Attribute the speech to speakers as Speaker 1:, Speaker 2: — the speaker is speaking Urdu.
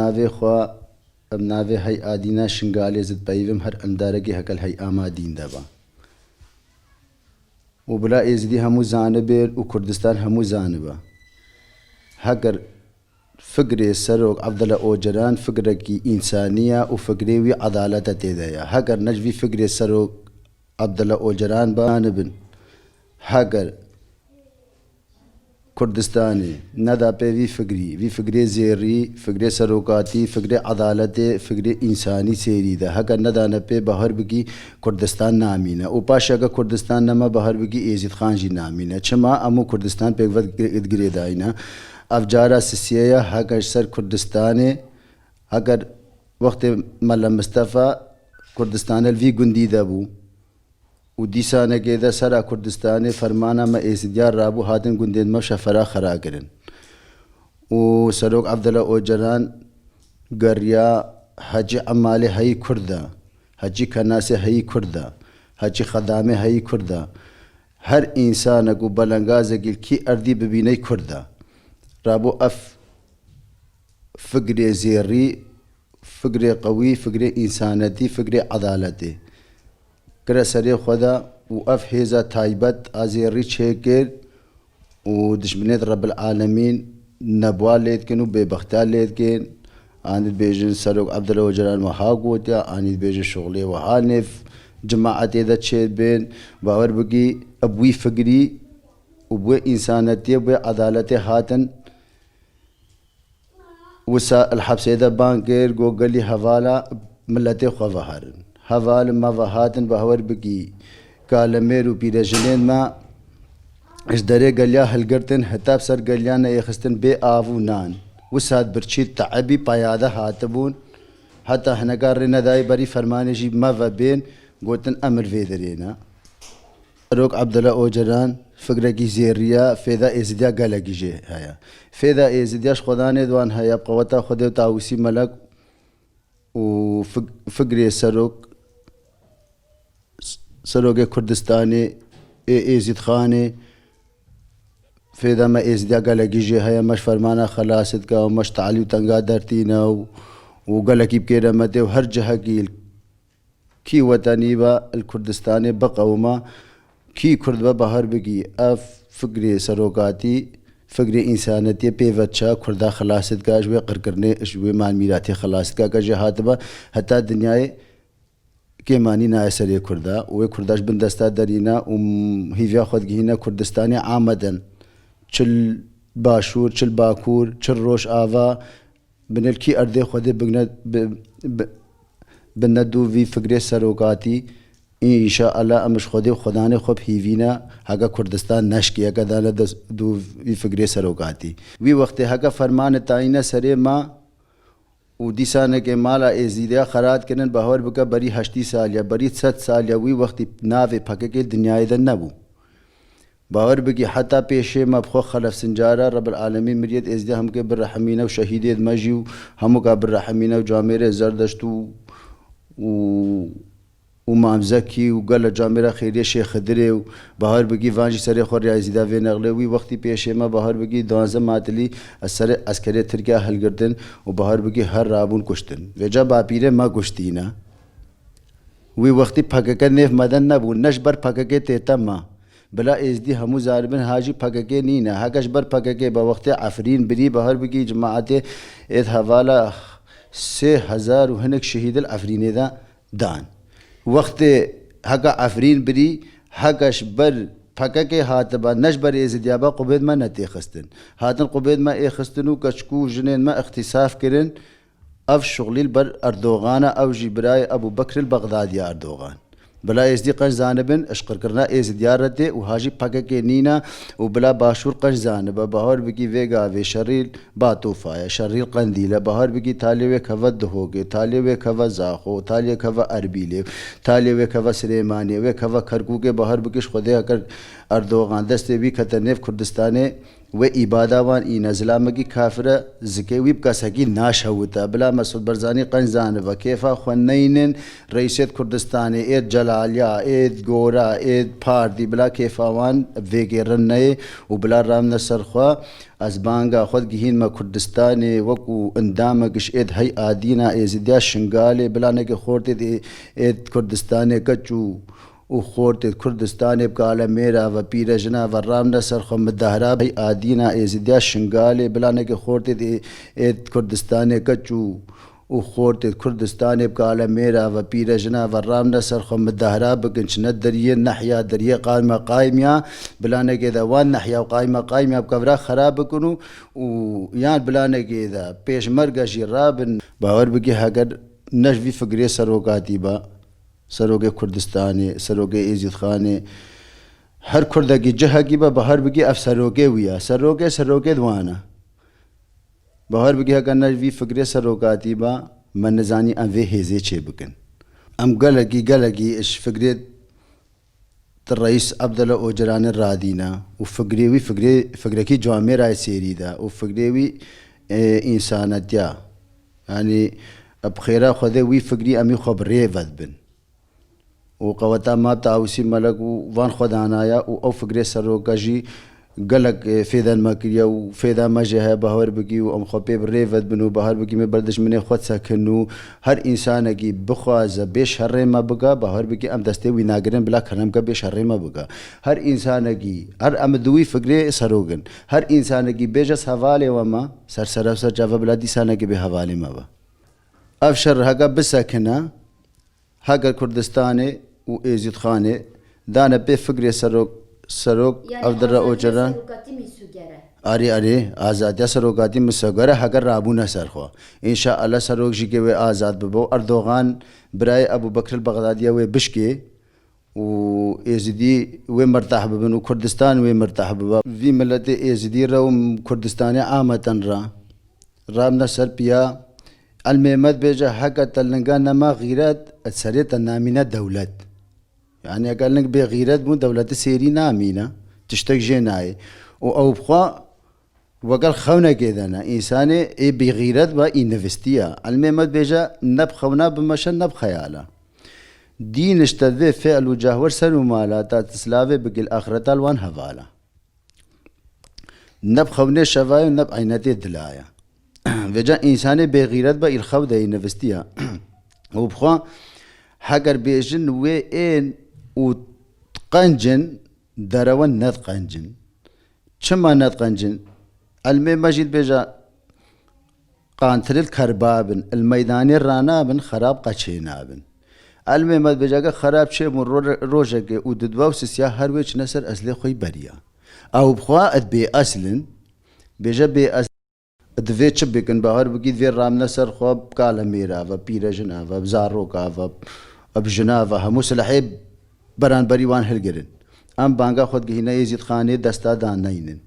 Speaker 1: ناوی خوا ناوی هی آدینا شنگالی زد پیوم هر اندارگی هکل هی آمادین دبا و بلا ایزدی همو زانبه و کردستان همو زانبه هگر فکر سروق عبدالله اوجران فکر کی انسانیه و فکری وی عدالت تیدایا هگر نجوی فکر سروق عبدالله اوجران بانبن هگر کردستانی ندا پہ وی فکری زیری فکر سروقاتی فکر عدالت فکر انسانی سیری دا ہگر ندا پہ بہر بگی کردستان نامینہ اوپاش اگر کردستان نما بہر بگی ایزید خان جی نامینہ چھما امو کردستان پہ وقت ادگری دائینا افجارہ سسیہ ہگر سر کردستان ہگر وقت ملا مصطفیٰ کردستان الوی گندی دبو و دیسانه که ده سر کردستان فرمانه ما ایزدیار رابو هاتن گندید ما شفرا خرا کرن و سروق عبدالله اوجران گریا حج عمال هی کرده حج کناس هی کرده حج خدامه هی کرده هر انسان کو بلنگاز گل کی اردی ببینی کرده رابو اف فکر زیری فکر قوی فکر انسانیتی فکر عدالتی کرا سری خدا و اف هیزا تایبت ازیری چهکر و دشمنیت رب العالمین نبوال لید کن و ببختال لید کن آنید بیجن سروق عبدالله اوجران وها گوتیا آنید بیجن شغلی وها نف جماعتی دا چید بین باور بگی ابوی فکری و بوی انسانیتی بوی عدالت هاتن وسا الحبسه دا بانکر گو گلی حوالا ملت خواه حوال ما وهاتن بهور بگی کالمیر و پیرجنین ما اش دره گلیا هلگرتن حتاب سر گلیا نه یخستن بی آو نان وساد برچید تعبی پایاده هاتبون حتی هنگار ندای بری فرمانه جی ما و بین گوتن امر ویدرینا روک عبدالله اوجران فکر کی زیریا فیدا ازدیا گلگی جه هیا فیدا ازدیاش خدانه دوان هیا قوتا خود تاوسی ملک و فکر سروق کردستانی ایزید خانی فیدا ما ایزدیا گلگی جه هیا مش فرمانا خلاصت کا و مش تعلیو تنگا درتینا و گلگی بکیرمت و هر جهه کی وطنی با الکردستانی بقوما کی کرد و بهر بگی اف فکر سروقاتی فکر انسانیتی پیوچا کردہ خلاصت کا اشوے قرکرنے اشوے مان میراتی خلاصت کا جہات با حتی دنیای کے مانی نا سر کردہ وہ کرداش بندستا درینا ہیویا خودگینا کردستانی آمدن چل باشور چل باکور چل روش آوا بنل کی اردے خود بندو وی فکر سروقاتی انشاءاللہ امش خود خدا نے خوب ہیوینا ہگا کردستان نشکی ہگا دانا دو وی فکر سروقاتی وی وقت ہگا فرمان تائینہ سرے ما و دیسانے کے مالا ایزیدیا خرات کرن بہور بکا بری 80 سال یا بری 7 سال یا وی وقت ناوے پھکے کے دنیای دن نبو باور بگی حتی پیشے ما بخو خلف سنجارہ رب العالمین مریت ایزدیا ہم کے برحمینہ و شہیدیت مجیو ہمو کا برحمینہ و جامیر زردشتو و مامزکی و گل جامرہ خیریہ شیخ خدرے و بہار بگی وانجی سر خور ریازیدہ وین اغلے وی وقتی پیشے ما بہار بگی دوازہ ماتلی سر عسکری ترکیہ حل گردن و بہار بگی ہر رابون کشتن ویجا باپیرے ما کشتینا وی وقتی پھککے نیف مدن نبو نشبر پھککے تیتا ما بلا ایزدی ہمو ظالمن حاجی پھککے نینا حکش بر پھککے با وقت عفرین بری بہار بگی جماعت ایت حوالہ 3000 و ہنک شہید العفرین دا دان وقت حقا عفرین بری حقش بر پھککے ہاتبا نش بر ایزدیابا قبید ما نتی خستن ہاتن قبید ما ای خستنو کچکو جنین ما اختصاف کرن اف شغلیل بر اردوغانا او جبرائے ابو بکر البغدادی اردوغان بلا ایزدی قش زانبن اشقر کرنا ایزدیار رتے و حاجی پھککے نینا و بلا باشور قش زانبا بہار بکی ویگا وی شریل باتوفایا شریل قندیلا بہار بکی تالیوے کھوت دہوگے تالیوے کھوت زاخو تالیوے کھوت عربیلے تالیوے کھوت سلیمانی وے کھوت کھرکو کے بہار بکش خودے اکر اردوغان دستے بھی خطرنیف کردستانے و إبادة إن زلامكي كافرة زكي ويبقى سكي ناشهوتا بلا مسعود برزاني قنزان وكيفا خونين رئيسية كردستاني إيد جلاليا إيد غورا إيد باردي بلا كيفا وان فيجي رنه وبلا رام نصر خوا از بانگا خود گهین ما کردستان وکو اندامکش اید هی آدینا ایزدیا شنگاله بلا نگه خورده اید کردستان کچو و خورده کردستان بکالا میرا و پیرجنا و رام نصر خم دهرا هی آدینا ایزدیا شنگاله بلا نگه خورده اید کردستان کچو و خورده کردستان بکالا میرا و پیرجنا و رام نصر خم دهرا بکنچ ندریه نحیا دریه قائمه قائمیا بلانا كذا وان نحيا وقائمه قائمه بكبرا خراب كنو ويان بلانا كذا بيش مرقا جراب باور بقي هاجر نجفي فقري سروقاتي با سروقي كردستاني سروقي ايزيد خاني هر كردقي جهقي با بهار بقي اف سروقي ويا سروقي دوانا بهار بقي هاجر نجفي فقري سروقاتي با من نزاني ام في هيزي چه بكن ام قلقي اش فقري الرئيس عبد الله اوجران الرادينا وفقريوي فقركي جوامع راي سيريدا وفقريوي انسانتيا يعني بخيرا خذوي فقري امي خبري فدبن وقوتا ما بتاوسي ملك وان خدانايا او فقري سروكاجي قلق فيدان ماكريا وفيدا ما جه بهار بقي وام خبي بريفد بنو بهار بقي ما بردش مني خد سكنو هر انسان کی بخواز بيش هر ما بقى بهار بقي ام دسته ويناغرن بلا كرم کا بيش هر ما بقى هر انسان کی هر امدوي فقري سروغن هر انسان کی بيجس حواله وما سر جواب بلادي سانه کی به حواله ما با افشر هغه بسكنا هغه كردستان و ازيد خانه دانه به فقري سروق عبد الله اوجران اری آزادی سروقاتی مسگره هگر رابونا سرخوا ان شاء الله سروق جی کے وہ آزاد ببو اردوغان برای ابو بکر البغدادیہ وہ بشکے و ازدی و مرتاح بنو کردستان و مرتاح ببا وی ملت ازدی رو کردستان عامتن رام نصر پیا المحمد بيجا حق تلنقان ما غيرات اتسريت النامينة دولت يعني قال لك بغيرات مو دولة سيري نامينة تشتك جناي او بخوا وقال خونا كذا انساني اي بغيرات با انفستيا المحمد بيجا نبخونا بمشان نبخيالا دين اشتذي فعل وجهور سر ومالا تسلاوي بقل اخرة الوان هوالا نبخونا شفاي ونب عينتي دلايا وجا انساني بغيرات با الخو دا انفستيا وبخوا حقر بيجن وين وتقنجن دروان نتقنجن شما نتقنجن المي مجيد بيجا قانتر الكربابن الميدان الرانابن خراب قچينابن المي مد بيجا خراب شي من روجك وددوا وسيا هرويش نسر اصلي خوي بريا او بخوا ادبي اصلن بيجا بي ادوي چبكن باهر بگید وی رام نصر خواب کالا میرا و پیر جناوا و زارو کا و اب جناوا همو سلحي بران بريوان هلگرن ام بانگا خود گهینه يزيد خانه دستا دان نینن